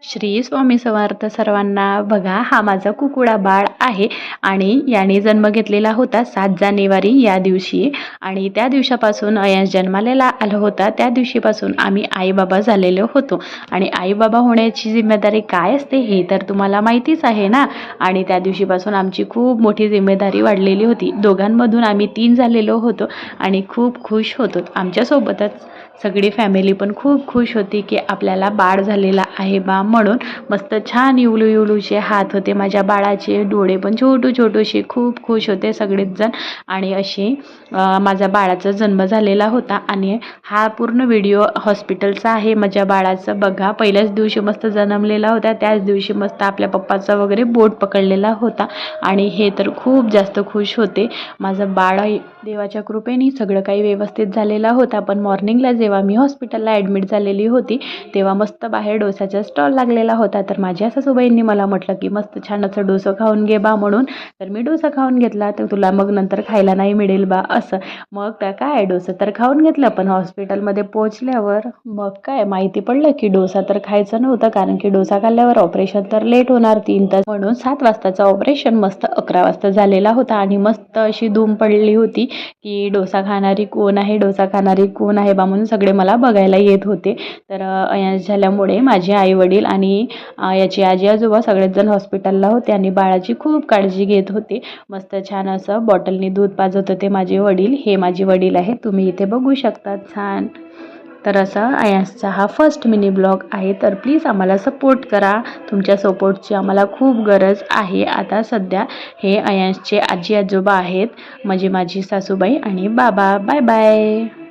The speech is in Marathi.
श्री स्वामी समर्थ सर्वांना. बघा, हा माझा कुकुडा बाळ आहे आणि याने जन्म घेतलेला होता 7 जानेवारी या दिवशी. आणि त्या दिवसापासून अयांश जन्मालेला आला होता. त्या दिवशीपासून आम्ही आई बाबा झालेलो होतो. आणि आई बाबा होण्याची जिम्मेदारी काय असते हे तर तुम्हाला माहितीच आहे ना. आणि त्या दिवशीपासून आमची खूप मोठी जिम्मेदारी वाढलेली होती. दोघांमधून आम्ही 3 झालेलो होतो आणि खूप खुश होतो. आमच्यासोबतच सगळी फॅमिली पण खूप खुश होती की आपल्याला बाळ झालेला आहे बा म्हणून. मस्त छान इवलू इवलूचे हात होते माझ्या बाळाचे, डोळे पण छोटूशे. खूप खुश होते सगळेच जण. आणि अशी माझ्या बाळाचा जन्म झालेला होता. आणि हा पूर्ण व्हिडिओ हॉस्पिटलचा आहे माझ्या बाळाचं. बघा, पहिल्याच दिवशी मस्त जन्मलेला होता. त्याच दिवशी मस्त आपल्या पप्पाचा वगैरे बोट पकडलेला होता. आणि हे तर खूप जास्त खुश होते. माझं बाळ देवाच्या कृपेने सगळं काही व्यवस्थित झालेला होता. पण मॉर्निंगला जेव्हा मी हॉस्पिटलला ॲडमिट झालेली होती तेव्हा मस्त बाहेर डोसाचा स्टॉल लागलेला होता. तर माझ्या सासूबाईंनी मला म्हटलं की मस्त छान असं डोसं खाऊन घे बा म्हणून. तर मी डोसा खाऊन घेतला. तर तुला मग नंतर खायला नाही मिळेल बा असं. मग काय डोसं तर खाऊन घेतलं. पण हॉस्पिटलमध्ये पोहोचल्यावर मग काय माहिती पडलं की डोसा तर खायचं नव्हतं. कारण की डोसा खाल्ल्यावर ऑपरेशन तर लेट होणार 3 तास. म्हणून 7 वाजताचं ऑपरेशन मस्त 11 वाजता झालेला होता. आणि मस्त अशी धूम पडली होती की डोसा खाणारी कोण आहे, डोसा खाणारी कोण आहे बा म्हणून सगळे मला बघायला येत होते. तर अयांश झाल्यामुळे माझे आई वडील आणि याचे आजी आजोबा सगळेच जण हॉस्पिटलला होते आणि बाळाची खूप काळजी घेत होते. मस्त छान असं बॉटलनी दूध पाजत होते माझे वडील. हे माझे वडील आहेत, तुम्ही इथे बघू शकता छान. तर असा अयांशचा हा फर्स्ट मिनी ब्लॉग आहे. तर प्लीज आम्हाला सपोर्ट करा. तुमच्या सपोर्टची आम्हाला खूप गरज आहे. आता सध्या हे अयांशचे आजी आजोबा आहेत, म्हणजे माझी सासूबाई आणि बाबा. Bye bye.